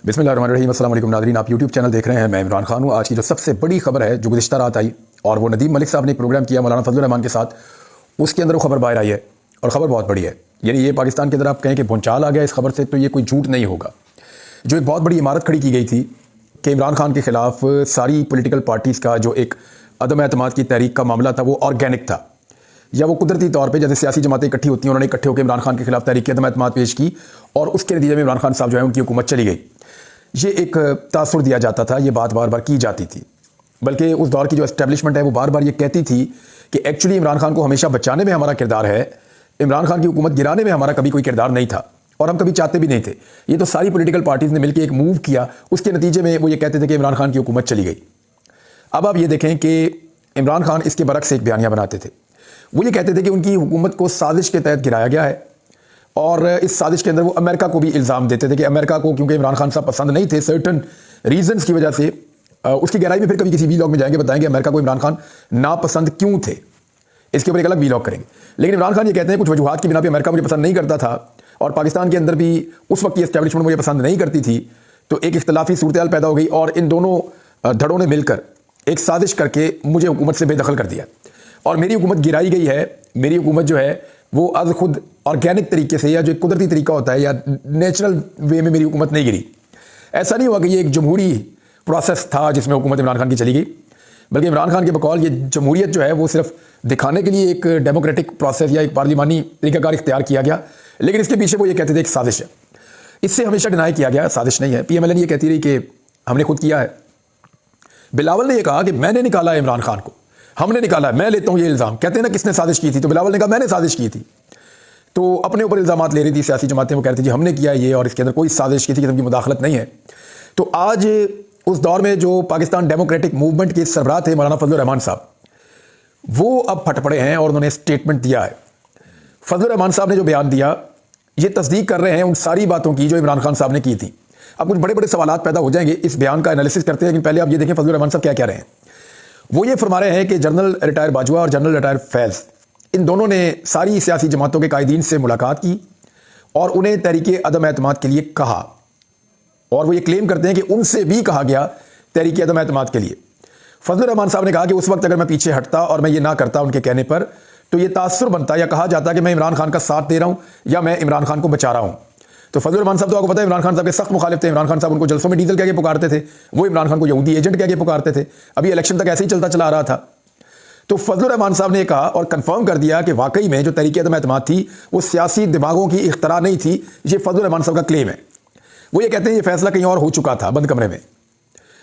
बिस्मिल्लाहिर्रहमानिर्रहीम। अस्सलाम वालेकुम नाज़रीन, आप यूट्यूब चैनल देख रहे हैं। मैं इमरान खान हूँ। आज की जो सबसे बड़ी खबर है जो गुज़िश्ता रात आई और वो नदीम मलिक साहब ने एक प्रोग्राम किया मौलाना फजलुर रहमान के साथ, उसके अंदर वो खबर बाहर आई है और ख़बर बहुत बड़ी है। यानी ये पाकिस्तान के अंदर आप कहें कि भूचाल आ गया इस खबर से, तो ये कोई झूठ नहीं होगा। जो एक बहुत बड़ी इमारत खड़ी की गई थी कि इमरान खान के ख़िलाफ़ सारी पोलिटिकल पार्टीज़ का जो एक अदम एतमाद की तहरीक का मामला था वो ऑर्गेनिक था, या वो कुदरती तौर पे जैसे सियासी जमातें इकट्ठी होती हैं, उन्होंने इकट्ठे होकर इमरान खान के खिलाफ तहरीक अदम एतमाद पेश की और उसके नतीजे में इमरान खान साहब जो है उनकी हुकूमत चली गई। ये एक तासुर दिया जाता था, ये बात बार बार की जाती थी। बल्कि उस दौर की जो एस्टेब्लिशमेंट है वो बार बार ये कहती थी कि एक्चुअली इमरान खान को हमेशा बचाने में हमारा किरदार है, इमरान खान की हुकूमत गिराने में हमारा कभी कोई किरदार नहीं था और हम कभी चाहते भी नहीं थे। ये तो सारी पॉलिटिकल पार्टीज़ ने मिलकर एक मूव किया, उसके नतीजे में वो ये कहते थे कि इमरान खान की हुकूमत चली गई। अब आप ये देखें कि इमरान खान इसके बरक्स एक बयानिया बनाते थे। वो ये कहते थे कि उनकी हुकूमत को साजिश के तहत गिराया गया है और इस साजिश के अंदर वो अमेरिका को भी इल्ज़ाम देते थे कि अमेरिका को क्योंकि इमरान खान साहब पसंद नहीं थे सर्टन रीजंस की वजह से। उसकी गहराई में फिर कभी किसी वीलॉग में जाएंगे, बताएंगे अमेरिका को इमरान खान नापसंद क्यों थे, इसके ऊपर एक अलग वीलॉग करेंगे। लेकिन इमरान खान ये कहते हैं कुछ वजूहात की बिना पे अमेरिका मुझे पसंद नहीं करता था और पाकिस्तान के अंदर भी उस वक्त की एस्टैब्लिशमेंट मुझे पसंद नहीं करती थी, तो एक इख्तलाफी सूरत हाल पैदा हो गई और इन दोनों धड़ों ने मिलकर एक साजिश करके मुझे हुकूमत से बेदखल कर दिया और मेरी हुकूमत गिराई गई है। मेरी हुकूमत जो है वो आज खुद ऑर्गेनिक तरीके से, या जो एक कुदरती तरीका होता है या नेचुरल वे में मेरी हुकूमत नहीं गिरी। ऐसा नहीं हुआ कि ये एक जमहूरी प्रोसेस था जिसमें हुकूमत इमरान खान की चली गई, बल्कि इमरान खान के बकौल ये जमहूरियत जो है वो सिर्फ दिखाने के लिए एक डेमोक्रेटिक प्रोसेस या एक पार्लिमानी तरीकाकार इख्तियार किया गया, लेकिन इसके पीछे वो ये कहते थे एक साजिश है। इससे हमेशा डिनाई किया गया साजिश नहीं है। PMLN ये कहती रही कि हमने खुद किया है। बिलावल ने यह कहा कि मैंने निकाला है इमरान खान को, हमने निकाला है, मैं लेता हूं ये इल्ज़ाम। कहते हैं ना किसने साजिश की थी, तो बिलावल ने कहा मैंने साजिश की थी। तो अपने ऊपर इल्ज़ामात ले रही थी सियासी जमातें, वो कहती थी जी हमने किया ये और इसके अंदर कोई साजिश किसी किस्म की मुदाखलत नहीं है। तो आज उस दौर में जो पाकिस्तान डेमोक्रेटिक मूवमेंट के सरबराह थे मौलाना फजलुर रहमान साहब, वो अब फट पड़े हैं और उन्होंने स्टेटमेंट दिया है। फजलुर रहमान साहब ने जो बयान दिया ये तस्दीक कर रहे हैं उन सारी बातों की जो इमरान खान साहब ने की थी। अब कुछ बड़े बड़े सवालात पैदा हो जाएंगे इस बयान का एनालिसिस करते हैं, लेकिन पहले आप ये देखें फजलुर रहमान साहब क्या कह रहे हैं। वो ये फरमा रहे हैं कि जनरल रिटायर बाजवा और जनरल रिटायर फैज़, इन दोनों ने सारी सियासी जमातों के कायदीन से मुलाकात की और उन्हें तहरीक अदम एतमाद के लिए कहा, और वो ये क्लेम करते हैं कि उनसे भी कहा गया तहरीक अदम एतमाद के लिए। फजलुर रहमान साहब ने कहा कि उस वक्त अगर मैं पीछे हटता और मैं ये ना करता उनके कहने पर, तो ये तासुर बनता या कहा जाता कि मैं इमरान खान का साथ दे रहा हूं या मैं इमरान खान को बचा रहा हूं। तो फजलुर रहमान साहब तो आपको पता है इमरान खान साहब के सख्त मुखालिफ थे। इमरान खान साहब उनको जलसों में डीजल कह के पुकारते थे, वो इमरान खान को यहूदी एजेंट कह के पुकारते थे। अभी इलेक्शन तक ऐसे ही चलता चला आ रहा था। तो फजलुर रहमान साहब ने कहा और कंफर्म कर दिया कि वाकई में जो तहरीक अदम एतमाद थी वो सियासी दिमागों की इख्तरा नहीं थी। ये फजलुर रहमान साहब का क्लेम है। वो ये कहते हैं ये फैसला कहीं और हो चुका था बंद कमरे में,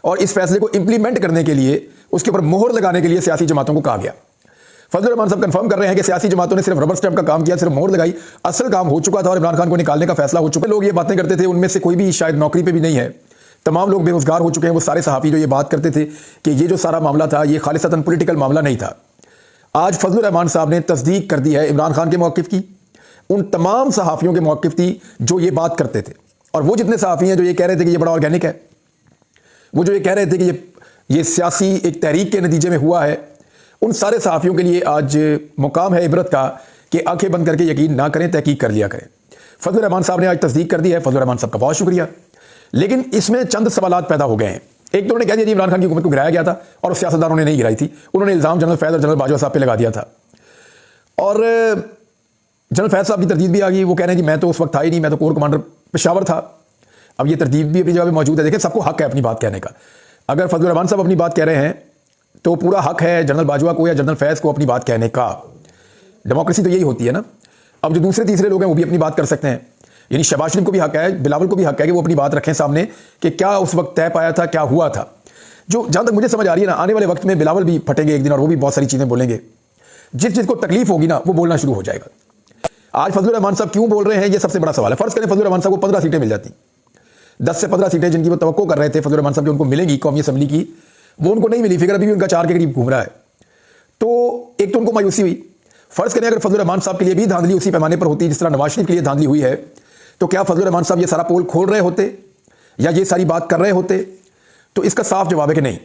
और इस फैसले को इंप्लीमेंट करने के लिए, उसके ऊपर मोहर लगाने के लिए सियासी जमातों को कहा गया। फजलुर रहमान साहब कंफर्म कर रहे हैं कि सियासी जमातों ने सिर्फ रबर स्टैंप का काम किया, सिर्फ मोहर लगाई, असल काम हो चुका था और इमरान खान को निकालने का फैसला हो चुका। लोग ये बातें करते थे उनमें से कोई भी शायद नौकरी पे भी नहीं है, तमाम लोग बेरोजगार हो चुके हैं। वो सारे सहाफ़ी जो ये बात करते थे कि ये जो सारा मामला था ये खालिसतन पॉलिटिकल मामला नहीं था, आज फजलुर रहमान साहब ने तस्दीक कर दी है इमरान खान के मौक़िफ़ की, उन तमाम सहाफ़ियों के मौक़िफ़ की जो ये बात करते थे। और वो जितने सहाफ़ी हैं जो ये कह रहे थे कि ये बड़ा ऑर्गेनिक है, वो जो ये कह रहे थे कि ये सियासी एक तहरीक के नतीजे में हुआ है, उन सारे सहाफ़ियों के लिए आज मुकाम है इबरत का कि आंखें बंद करके यकीन ना करें, तहकीक कर लिया करें। फजलुर रहमान साहब ने आज तस्दीक कर दी है। फजलुर रहमान साहब का बहुत शुक्रिया। लेकिन इसमें चंद सवालात पैदा हो गए हैं। एक तो उन्होंने कह दिया जी इमरान खान की हुकूमत को गिराया गया था और सियासतदानों ने नहीं गिराई थी। उन्होंने इल्ज़ाम जनरल फैज़ और जनरल बाजवा साहब पे लगा दिया था और जनरल फैज़ साहब की तरदीद भी आ गई। वो कह रहे हैं कि मैं तो उस वक्त था ही नहीं, मैं तो कोर कमांडर पेशावर था। अब ये तरदीद भी अपनी जगह मौजूद है। देखें सबको हक है अपनी बात कहने का। अगर फजलुर रहमान साहब अपनी बात कह रहे हैं तो पूरा हक है जनरल बाजवा को या जनरल फैज़ को अपनी बात कहने का। डेमोक्रेसी तो यही होती है ना। अब जो दूसरे तीसरे लोग हैं वो भी अपनी बात कर सकते हैं, यानी शहबाज शरीफ को भी हक है, बिलावल को भी हक है कि वो अपनी बात रखें सामने कि क्या उस वक्त तय पाया था, क्या हुआ था। जो जहां तक मुझे समझ आ रही है ना, आने वाले वक्त में बिलावल भी फटेंगे एक दिन और वो भी बहुत सारी चीज़ें बोलेंगे। जिस चीज़ को तकलीफ होगी ना वो बोलना शुरू हो जाएगा। आज फजलुर रहमान साहब क्यों बोल रहे हैं ये सबसे बड़ा सवाल है। फर्ज करें फजलुर रहमान साहब को 15 सीटें मिल जाती, 10 से 15 सीटें जिनकी वो तवक्को कर रहे थे फजलुर रहमान साहब की उनको मिलेंगी कौमी असम्बली की, वो उनको नहीं मिली। फिगर अभी भी उनका 4 के करीब घूम रहा है। तो एक तो उनको मायूसी हुई। फर्ज करें अगर फजलुर रहमान साहब के लिए भी धांधली उसी पैमाने पर होती जिस तरह नवाज शरीफ के लिए धांधली हुई है, तो क्या फजलुर रहमान साहब ये सारा पोल खोल रहे होते या ये सारी बात कर रहे होते? तो इसका साफ जवाब है कि नहीं।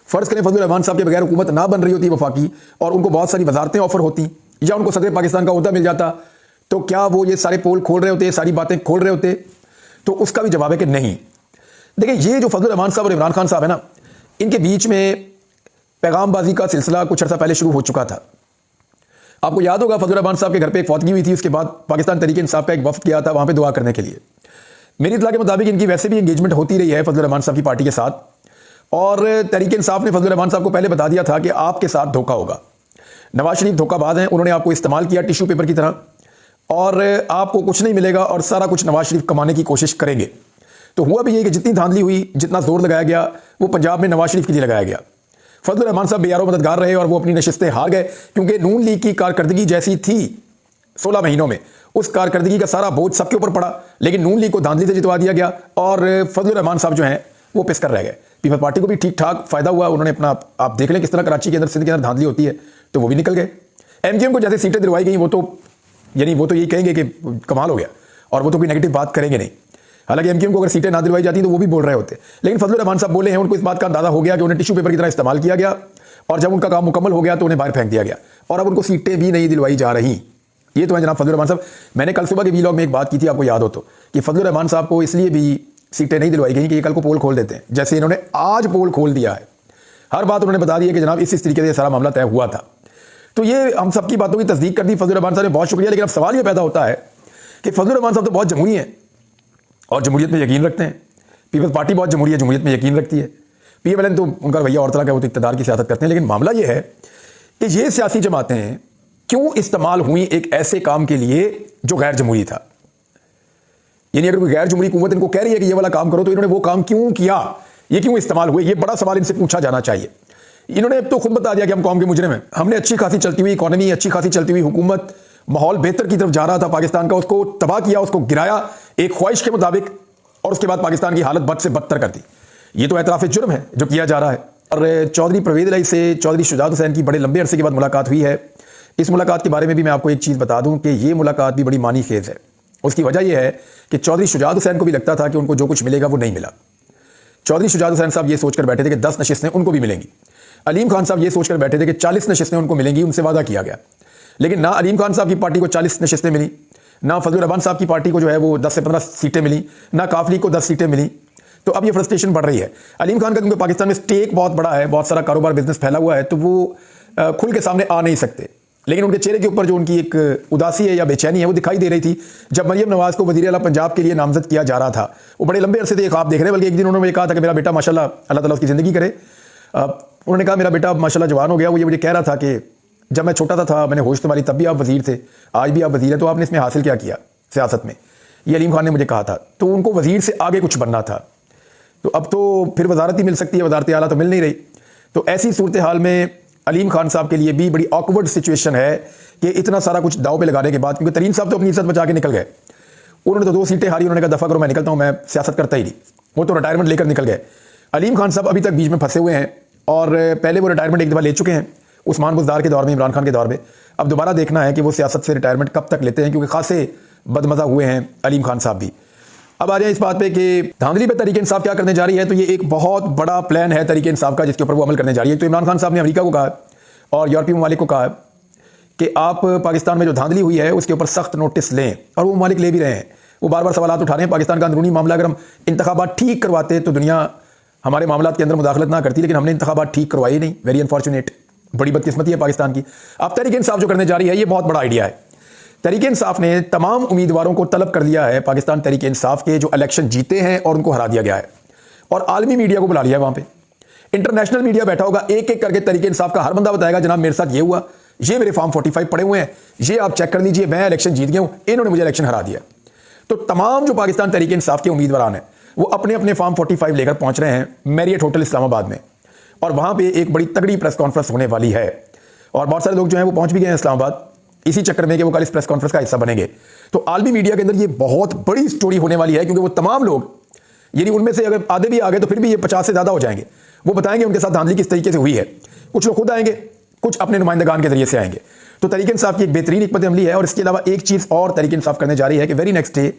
फर्ज करें फजलुर रहमान साहब के बगैर हुकूमत ना बन रही होती वफाकी और उनको बहुत सारी वजारतें ऑफर होती या उनको सदर पाकिस्तान का ओहदा मिल जाता, तो क्या वो ये सारे पोल खोल रहे होते, ये सारी बातें खोल रहे होते? तो उसका भी जवाब है कि नहीं। देखिए, ये जो फजलुर रहमान साहब और इमरान खान साहब है ना, इनके बीच में पैगामबाजी का सिलसिला कुछ अर्सा पहले शुरू हो चुका था। आपको याद होगा, फजलुर रहमान साहब के घर पे एक फौतगी हुई थी, उसके बाद पाकिस्तान तहरीक इंसाफ का एक वफ्द गया था वहां पे दुआ करने के लिए। मेरी इत्तला के मुताबिक इनकी वैसे भी एंगेजमेंट होती रही है फजलुर रहमान साहब की पार्टी के साथ, और तहरीक इंसाफ ने फजलुर रहमान साहब को पहले बता दिया था कि आपके साथ धोखा होगा। नवाज शरीफ धोखाबाज हैं, उन्होंने आपको इस्तेमाल किया टिश्यू पेपर की तरह, और आपको कुछ नहीं मिलेगा और सारा कुछ नवाज शरीफ कमाने की कोशिश करेंगे। तो हुआ भी ये कि जितनी धांधली हुई, जितना जोर लगाया गया, वो पंजाब में नवाज शरीफ के लिए लगाया गया। फजलुर रहमान साहब बेयारो मददगार रहे और वो अपनी नशिस्तें हार गए, क्योंकि नून लीग की कारकर्दगी जैसी थी 16 महीनों में, उस कारकर्दगी का सारा बोझ सबके ऊपर पड़ा, लेकिन नून लीग को धांधली से जितवा दिया गया और फजलुर रहमान साहब जो हैं वो पिसकर रह गए। पीपल्स पार्टी को भी ठीक ठाक फायदा हुआ, उन्होंने अपना, आप देख लें किस तरह कराची के अंदर, सिंध के अंदर धांधली होती है, तो वो भी निकल गए। एमजीएम को जैसे सीटें दिलवाई गई, वो तो यही कहेंगे कि कमाल हो गया, और वो तो कोई नेगेटिव बात करेंगे नहीं। हालांकि एमजीएम को अगर सीटें ना दिलवाई जाती तो वो भी बोल रहे होते, लेकिन फजलुर रहमान साहब बोले हैं, उनको इस बात का अंदाजा हो गया कि उन्हें टिश्यू पेपर की तरह इस्तेमाल किया गया, और जब उनका काम मुकम्मल हो गया तो उन्हें बाहर फेंक दिया गया, और अब उनको सीटें भी नहीं दिलवाई जा रही। ये तो है जनाब फजलुर रहमान साहब। मैंने कल सुबह के वीलॉग में एक बात की थी, आपको याद हो तो, कि फजलुर रहमान साहब को इसलिए भी सीटें नहीं दिलवाई गई कि ये कल को पोल खोल देते हैं, जैसे इन्होंने आज पोल खोल दिया है। हर बात उन्होंने बता दी है कि जनाब इस तरीके से सारा मामला तय हुआ था। तो ये हम सबकी बातों की तस्दीक कर दी फजलुर रहमान साहब ने, बहुत शुक्रिया। लेकिन अब सवाल ये पैदा होता है कि फजलुर रहमान साहब तो बहुत जमहूरी हैं और जमहूरियत में यकीन रखते हैं, पीपल्स पार्टी बहुत जमहूरियत में यकीन रखती है, पीएमएलएन तो उनका भैया और तरह का, वो तो इक़्तिदार की सियासत करते हैं। लेकिन मामला ये है कि ये सियासी जमातें क्यों इस्तेमाल हुई एक ऐसे काम के लिए जो गैर जमहूरी था। यानी अगर कोई गैर जमहूरी हुकूमत इनको कह रही है कि ये वाला काम करो, तो इन्होंने वो काम क्यों किया, ये क्यों इस्तेमाल हुए, ये बड़ा सवाल इनसे पूछा जाना चाहिए। इन्होंने अब तो खुद बता दिया कि हम कौम के मुजरिम हैं। हमने अच्छी खासी चलती हुई इकॉनमी, अच्छी खासी चलती हुई हुकूमत, माहौल बेहतर की तरफ जा रहा था पाकिस्तान का, उसको तबाह किया, उसको गिराया एक ख्वाहिश के मुताबिक, और उसके बाद पाकिस्तान की हालत बद से बदतर कर दी। ये तो एतराफ़ जुर्म है जो किया जा रहा है। और चौधरी परवेज़ इलाही से चौधरी शुजात हुसैन की बड़े लंबे अरसे के बाद मुलाकात हुई है। इस मुलाकात के बारे में भी मैं आपको एक चीज़ बता दूं कि ये मुलाकात भी बड़ी मानी खेज है। उसकी वजह यह है कि चौधरी शुजात हुसैन को भी लगता था कि उनको जो कुछ मिलेगा वो नहीं मिला। चौधरी शुजात हुसैन साहब ये सोचकर बैठे थे कि 10 नशिस्तें उनको भी मिलेंगी। अलीम खान साहब ये सोचकर बैठे थे कि 40 नशिस्तें उनको मिलेंगी, उनसे वादा किया गया। लेकिन ना अलीम खान साहब की पार्टी को 40 नशिस्तें मिली, ना फजलुर रहमान साहब की पार्टी को जो है वो 10 से 15 सीटें मिली, ना काफ लीग को 10 सीटें मिली। तो अब ये फ्रस्ट्रेशन बढ़ रही है। अलीम खान का क्योंकि पाकिस्तान में स्टेक बहुत बड़ा है, बहुत सारा कारोबार बिजनेस फैला हुआ है, तो वो खुल के सामने आ नहीं सकते। लेकिन उनके चेहरे के ऊपर जो उनकी एक उदासी है या बेचैनी है वो दिखाई दे रही थी जब मरियम नवाज को वज़ीर आला पंजाब के लिए नामजद किया जा रहा था। वो बड़े लंबे अरसे से एक ख्वाब देख रहे हैं, बल्कि एक दिन उन्होंने कहा था कि मेरा बेटा माशाल्लाह, अल्लाह ताला उसकी ज़िंदगी करे, उन्होंने कहा मेरा बेटा माशाल्लाह जवान हो गया। वो ये मुझे कह रहा था कि जब मैं छोटा था, मैंने होश तुम्हारी, तब भी आप वज़ीर थे, आज भी आप वज़ीर हैं, तो आपने इसमें हासिल क्या किया सियासत में। ये अलीम खान ने मुझे कहा था। तो उनको वज़ीर से आगे कुछ बनना था। तो अब तो फिर वजारत ही मिल सकती है, वजारत आला तो मिल नहीं रही। तो ऐसी सूरत हाल में अलीम खान साहब के लिए भी बड़ी ऑकवर्ड सिचुएशन है कि इतना सारा कुछ दाव पे लगाने के बाद, क्योंकि तरीन साहब तो अपनी इज्जत बचा के निकल गए, उन्होंने तो 2 सीटें हारी, उन्होंने कहा दफा करो, मैं निकलता हूं, मैं सियासत करता ही नहीं, वो तो रिटायरमेंट लेकर निकल गए। अलीम खान साहब अभी तक बीच में फंसे हुए हैं, और पहले वो रिटायरमेंट एक दफ़ा ले चुके हैं उस्मान बुज़दार के दौर में, इमरान खान के दौर में। अब दोबारा देखना है कि वो सियासत से रिटायरमेंट कब तक लेते हैं, क्योंकि खासे बदमज़ा हुए हैं अलीम खान साहब भी। अब आ जाए इस बात पे कि धांधली पे तहरीक इंसाफ क्या करने जा रही है। तो ये एक बहुत बड़ा प्लान है तहरीक इंसाफ का, जिसके ऊपर वो अमल करने जा रही है। तो इमरान खान साहब ने अमेरिका को कहा और यूरोपीय ममालिक को कहा कि आप पाकिस्तान में जो धांधली हुई है उसके ऊपर सख्त नोटिस लें, और वो ममालिक ले भी रहे हैं। वो बार बार सवाल उठा रहे हैं पाकिस्तान का अंदरूनी मामला, अगर हम इंतखाबात ठीक करवाते तो दुनिया हमारे मामला के अंदर मुदाखलत ना करती, लेकिन हमने इंतखाबात ठीक करवाई नहीं। वेरी अनफॉर्चुनेट, बड़ी बदकिस्मती है पाकिस्तान की। अब तहरीक इंसाफ जो करने जा रही है ये बहुत बड़ा आइडिया है। तहरीक इंसाफ ने तमाम उम्मीदवारों को तलब कर लिया है, पाकिस्तान तहरीक इंसाफ के जो इलेक्शन जीते हैं और उनको हरा दिया गया है, और आलमी मीडिया को बुला लिया है। वहां पे इंटरनेशनल मीडिया बैठा होगा, एक एक करके तहरीक इंसाफ का हर बंदा बताएगा जनाब मेरे साथ ये हुआ, ये मेरे फॉर्म 45 पड़े हुए हैं, ये आप चेक कर लीजिए, मैं इलेक्शन जीत गया हूं, इन्होंने मुझे इलेक्शन हरा दिया। तो तमाम जो पाकिस्तान तहरीक इंसाफ के उम्मीदवार हैं वो अपने अपने फॉर्म 45 लेकर पहुंच रहे हैं मैरियट होटल इस्लामाबाद में, और वहां पे एक बड़ी तगड़ी प्रेस कॉन्फ्रेंस होने वाली है, और बहुत सारे लोग जो हैं वो पहुंच भी गए हैं इस्लामाबाद, इसी चक्कर में कि वो कल इस प्रेस कॉन्फ्रेंस का हिस्सा बनेंगे। तो आलमी मीडिया के अंदर ये बहुत बड़ी स्टोरी होने वाली है, क्योंकि वो तमाम लोग, यानी उनमें से अगर आधे भी आ गए तो फिर भी ये 50 से ज्यादा हो जाएंगे, वो बताएंगे उनके साथ धांधली किस तरीके से हुई है। कुछ लोग खुद आएंगे, कुछ अपने नुमाइंदगान के जरिए से आएंगे। तो तहरीक इंसाफ की एक बेहतरीन हिकमत अमली है। और इसके अलावा एक चीज़ और तहरीक इंसाफ करने जा रही है कि वेरी नेक्स्ट डे,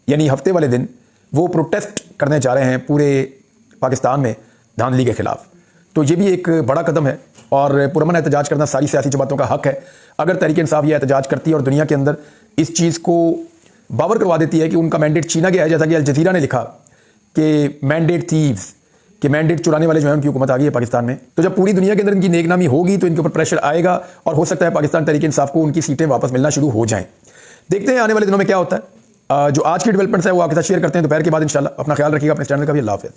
यानी हफ्ते वाले दिन, वो प्रोटेस्ट करने जा रहे हैं पूरे पाकिस्तान में धांधली के खिलाफ। तो ये भी एक बड़ा कदम है, और पुरअमन एहतजाज करना सारी सियासी जमातों का हक है। अगर तहरीक इंसाफ ये एहतजाज करती है और दुनिया के अंदर इस चीज़ को बावर करवा देती है कि उनका मैंडेट छीना गया है, जैसा कि अल जज़ीरा ने लिखा कि मैंडेट थीव्स, कि मैंडेट चुराने वाले जो हैं उनकी हुकूमत आ गई है पाकिस्तान में। तो जब पूरी दुनिया के अंदर इनकी नेकनामी होगी तो इनके ऊपर प्रेशर आएगा और हो सकता है पाकिस्तान तहरीक इंसाफ को उनकी सीटें वापस मिलना शुरू हो जाएं। देखते हैं आने वाले दिनों में क्या होता है। जो आज की डेवलपमेंट्स है वो आपके साथ शेयर करते हैं दोपहर के बाद इंशाल्लाह। अपना ख्याल रखिएगा, अपने चैनल का भी। अल्लाह हाफ़िज़।